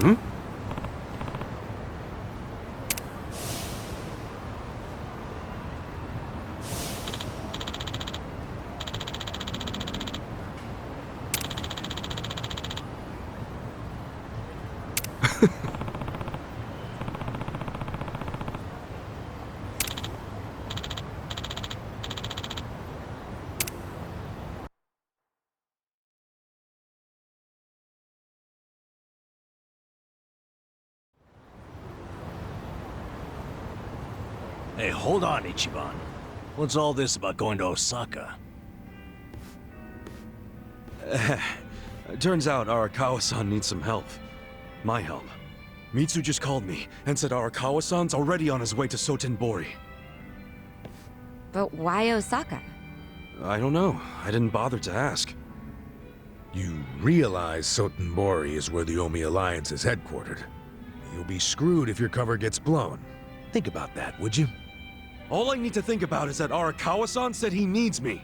Hmm? Hey, hold on, Ichiban. What's all this about going to Osaka? Turns out Arakawa-san needs some help. My help. MITSU just called me and said Arakawa-san's already on his way to Sotenbori. But why Osaka? I don't know. I didn't bother to ask. You realize Sotenbori is where the Omi Alliance is headquartered. You'll be screwed if your cover gets blown. Think about that, would you? All I need to think about is that Arakawa-san said he needs me.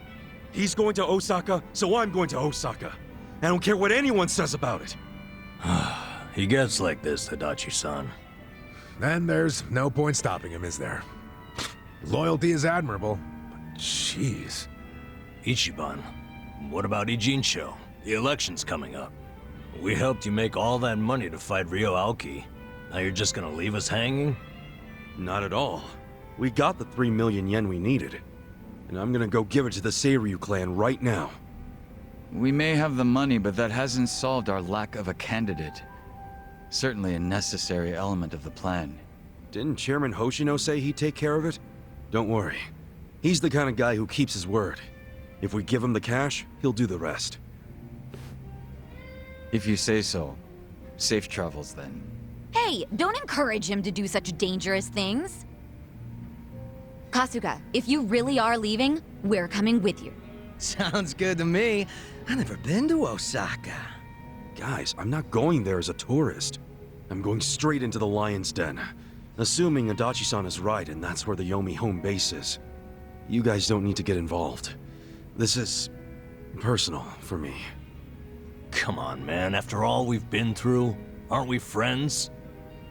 He's going to Osaka, so I'm going to Osaka. I don't care what anyone says about it. He gets like this, Tadachi-san. Then there's no point stopping him, is there? Loyalty is admirable, but jeez. Ichiban, what about Ijincho? The election's coming up. We helped you make all that money to fight Ryo Aoki. Now you're just gonna leave us hanging? Not at all. We got the 3 million yen we needed. And I'm gonna go give it to the Seiryu clan right now. We may have the money, but that hasn't solved our lack of a candidate. Certainly a necessary element of the plan. Didn't Chairman Hoshino say he'd take care of it? Don't worry. He's the kind of guy who keeps his word. If we give him the cash, he'll do the rest. If you say so. Safe travels, then. Hey, don't encourage him to do such dangerous things. Kasuga, if you really are leaving, we're coming with you. Sounds good to me. I've never been to Osaka. Guys, I'm not going there as a tourist. I'm going straight into the Lion's Den. Assuming Adachi-san is right and that's where the Yomi home base is. You guys don't need to get involved. This is personal for me. Come on, man. After all we've been through, aren't we friends?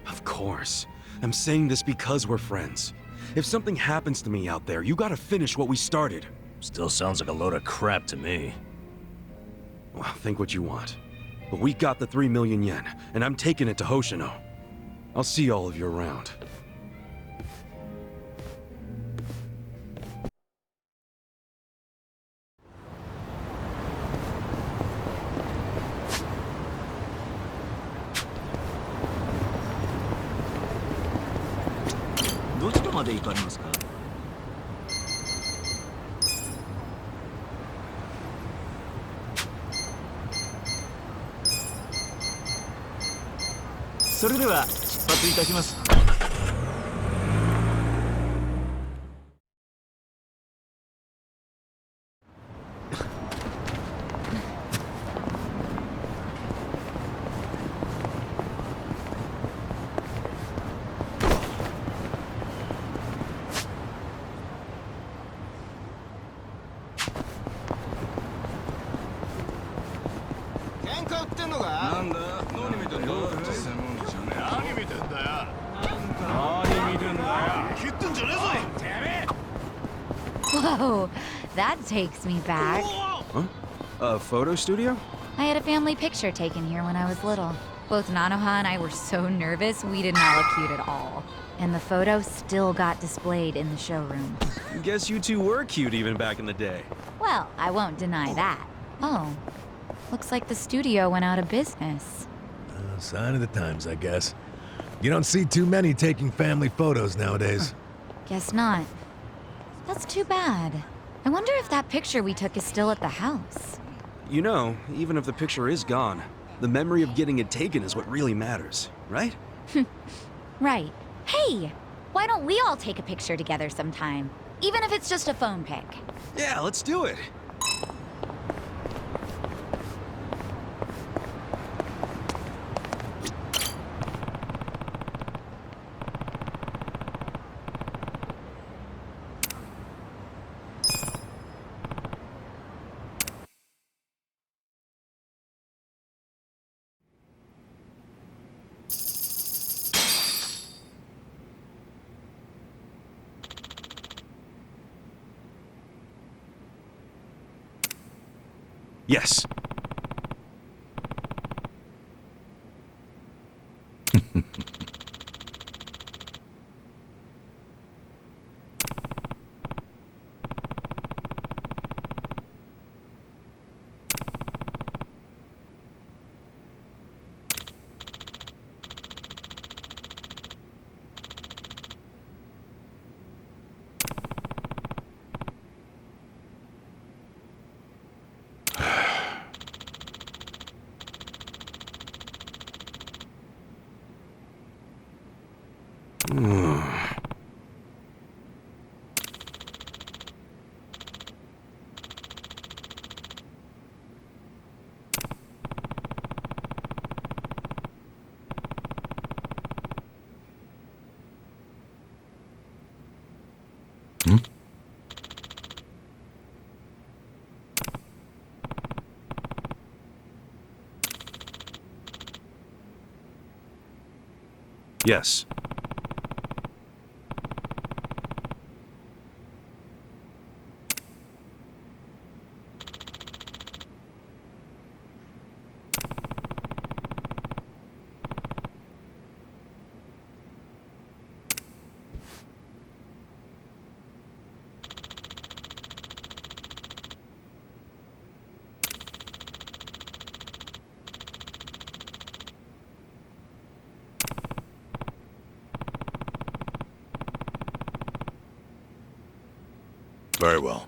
Of course. I'm saying this because we're friends. If something happens to me out there, you gotta finish what we started. Still sounds like a load of crap to me. Well, think what you want. But we got the 3 million yen, and I'm taking it to Hoshino. I'll see all of you around. Whoa, that takes me back. Huh? A photo studio? I had a family picture taken here when I was little. Both Nanoha and I were so nervous we didn't look cute at all. And the photo still got displayed in the showroom. Guess you two were cute even back in the day. Well, I won't deny that. Oh, looks like the studio went out of business. Sign of the times, I guess. You don't see too many taking family photos nowadays. Guess not. That's too bad. I wonder if that picture we took is still at the house. You know, even if the picture is gone, the memory of getting it taken is what really matters, right? Right. Hey, why don't we all take a picture together sometime? Even if it's just a phone pic. Yeah, let's do it. Yes. Yes. Very well.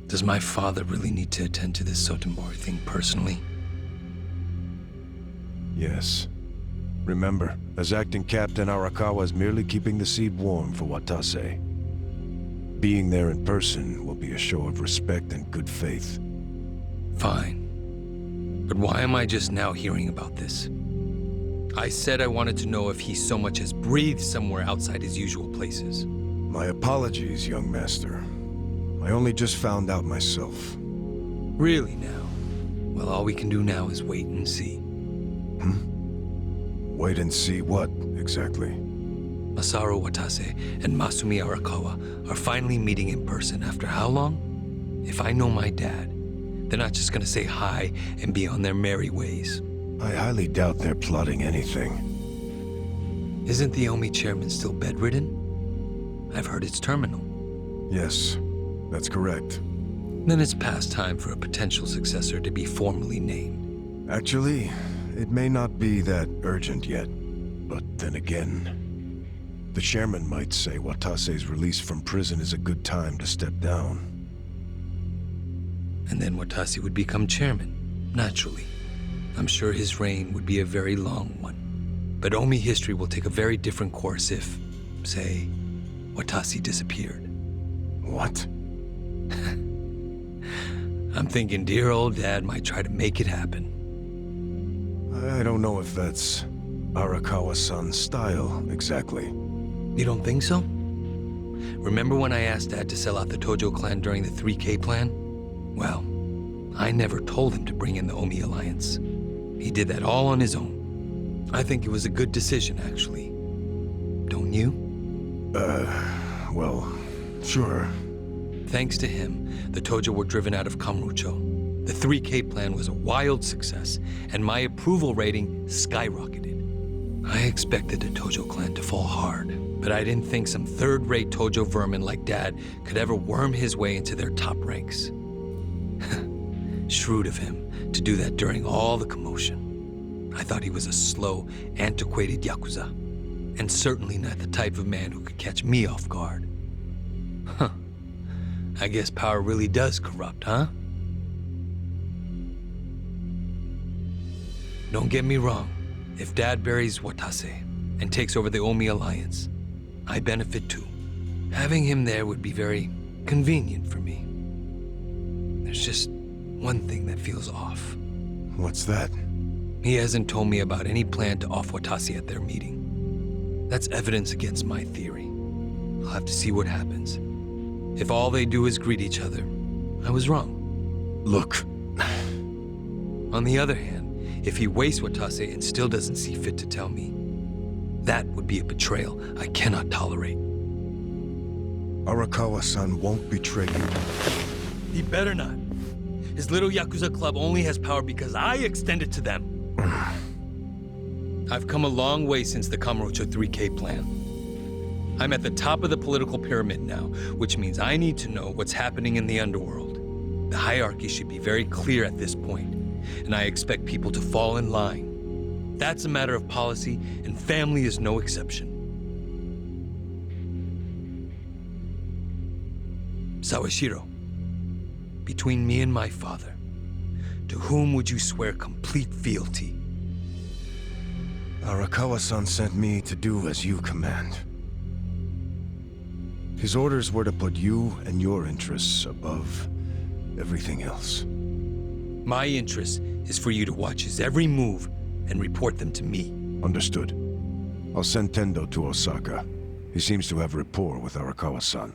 Does my father really need to attend to this Sotenbori thing personally? Yes. Remember, as acting captain, Arakawa is merely keeping the seed warm for Watase. Being there in person will be a show of respect and good faith. Fine. But why am I just now hearing about this? I said I wanted to know if he so much as breathed somewhere outside his usual places. My apologies, young master. I only just found out myself. Really now? Well, all we can do now is wait and see. Wait and see what, exactly? Masaru Watase and Masumi Arakawa are finally meeting in person after how long? If I know my dad, they're not just gonna say hi and be on their merry ways. I highly doubt they're plotting anything. Isn't the OMI chairman still bedridden? I've heard it's terminal. Yes, that's correct. Then it's past time for a potential successor to be formally named. Actually, it may not be that urgent yet. But then again, the chairman might say Watase's release from prison is a good time to step down. And then Watase would become chairman, naturally. I'm sure his reign would be a very long one. But Omi history will take a very different course if, say, Watase disappeared. What? I'm thinking dear old dad might try to make it happen. I don't know if that's Arakawa-san's style, exactly. You don't think so? Remember when I asked Dad to sell out the Tojo clan during the 3K plan? Well, I never told him to bring in the Omi Alliance. He did that all on his own. I think it was a good decision, actually. Don't you? Well, sure. Thanks to him, the Tojo were driven out of Kamurocho. The 3K plan was a wild success, and my approval rating skyrocketed. I expected the Tojo clan to fall hard, but I didn't think some third-rate Tojo vermin like Dad could ever worm his way into their top ranks. Shrewd of him to do that during all the commotion. I thought he was a slow, antiquated Yakuza, and certainly not the type of man who could catch me off guard. Huh. I guess power really does corrupt, huh? Don't get me wrong. If Dad buries Watase and takes over the Omi Alliance, I benefit too. Having him there would be very convenient for me. There's just one thing that feels off. What's that? He hasn't told me about any plan to off Watase at their meeting. That's evidence against my theory. I'll have to see what happens. If all they do is greet each other, I was wrong. Look. On the other hand, if he wastes Watase and still doesn't see fit to tell me, that would be a betrayal I cannot tolerate. Arakawa-san won't betray you. He better not. His little Yakuza club only has power because I extend it to them. I've come a long way since the Kamurocho 3K plan. I'm at the top of the political pyramid now, which means I need to know what's happening in the underworld. The hierarchy should be very clear at this point, and I expect people to fall in line. That's a matter of policy, and family is no exception. Sawashiro, between me and my father, to whom would you swear complete fealty? Arakawa-san sent me to do as you command. His orders were to put you and your interests above everything else. My interest is for you to watch his every move and report them to me. Understood. I'll send Tendo to Osaka. He seems to have rapport with Arakawa-san.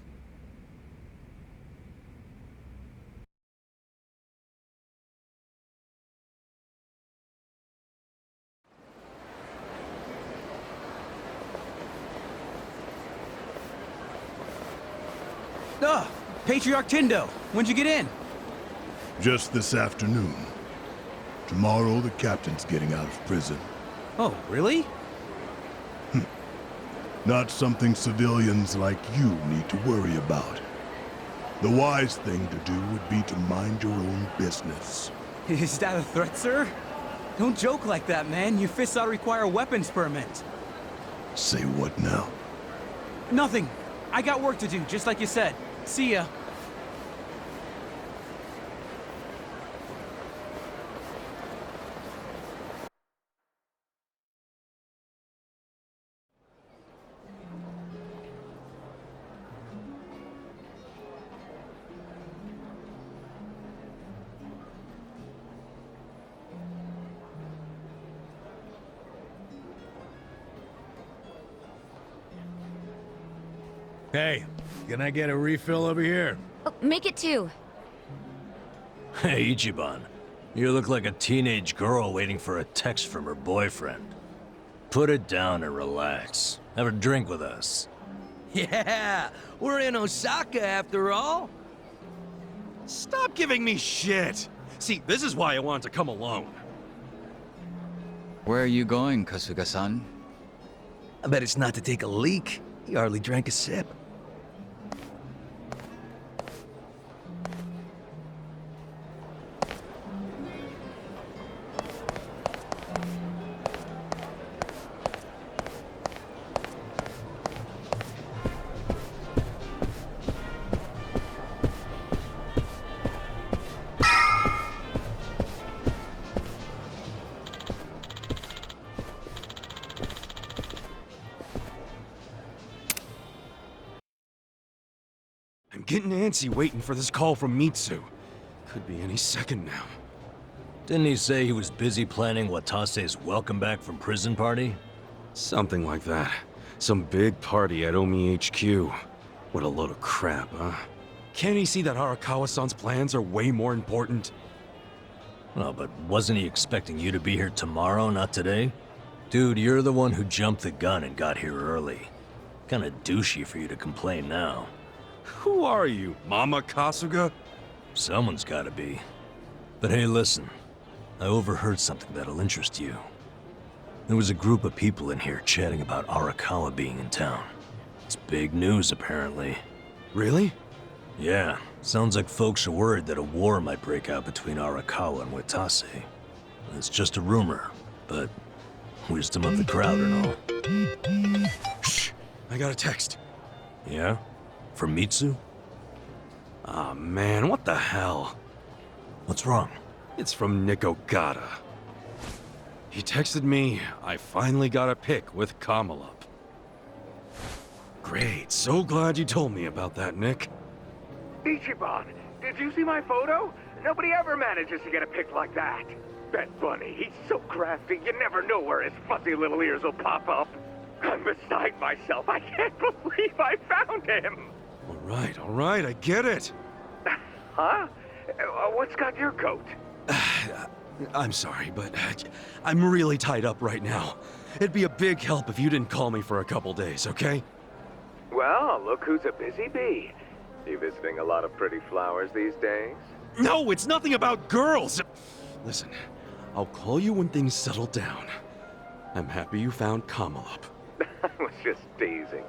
Patriarch Tendo, when'd you get in? Just this afternoon. Tomorrow, the captain's getting out of prison. Oh, really? Not something civilians like you need to worry about. The wise thing to do would be to mind your own business. Is that a threat, sir? Don't joke like that, man. Your fists ought to require a weapons permit. Say what now? Nothing. I got work to do, just like you said. See ya. Hey, can I get a refill over here? Oh, make it 2. Hey, Ichiban. You look like a teenage girl waiting for a text from her boyfriend. Put it down and relax. Have a drink with us. Yeah, we're in Osaka after all. Stop giving me shit! See, this is why I wanted to come alone. Where are you going, Kasuga-san? I bet it's not to take a leak. He hardly drank a sip. I'm getting antsy waiting for this call from MITSU. Could be any second now. Didn't he say he was busy planning Watase's welcome back from prison party? Something like that. Some big party at Omi HQ. What a load of crap, huh? Can't he see that Arakawa-san's plans are way more important? No, but wasn't he expecting you to be here tomorrow, not today? Dude, you're the one who jumped the gun and got here early. Kinda douchey for you to complain now. Who are you, Mama Kasuga? Someone's gotta be. But hey, listen. I overheard something that'll interest you. There was a group of people in here chatting about Arakawa being in town. It's big news, apparently. Really? Yeah, sounds like folks are worried that a war might break out between Arakawa and Watase. It's just a rumor, but wisdom of the crowd and all. Shh! I got a text. Yeah? From MITSU? Aw, man, what the hell? What's wrong? It's from Nick Okada. He texted me, I finally got a pic with Kamala. Great, so glad you told me about that, Nick. Ichiban, did you see my photo? Nobody ever manages to get a pic like that. That bunny, he's so crafty, you never know where his fuzzy little ears will pop up. I'm beside myself. I can't believe I found him. All right, I get it. Huh? What's got your coat? I'm sorry, but I'm really tied up right now. It'd be a big help if you didn't call me for a couple days, okay? Well, look who's a busy bee. You visiting a lot of pretty flowers these days? No, it's nothing about girls! Listen, I'll call you when things settle down. I'm happy you found Kamala. I was just teasing.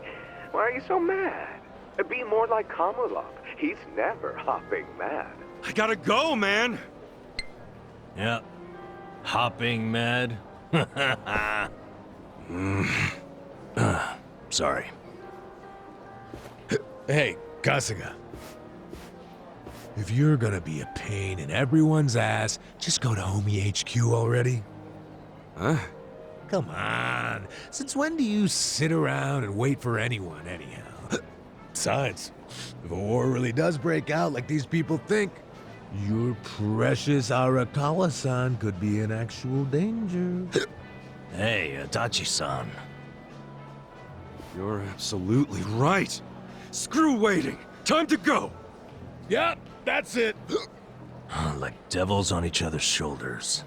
Why are you so mad? Be more like Kamala. He's never hopping mad. I gotta go, man! Yeah. Hopping mad? Sorry. Hey, Kasuga. If you're gonna be a pain in everyone's ass, just go to Homie HQ already. Huh? Come on. Since when do you sit around and wait for anyone, anyhow? Besides, if a war really does break out like these people think, your precious Arakawa-san could be in actual danger. Hey, Adachi-san. You're absolutely right. Screw waiting. Time to go. Yep, that's it. Like devils on each other's shoulders.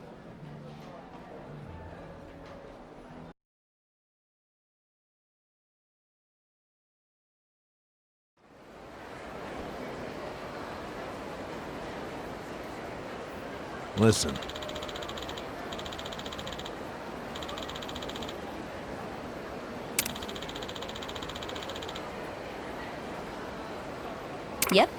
Listen. Yep,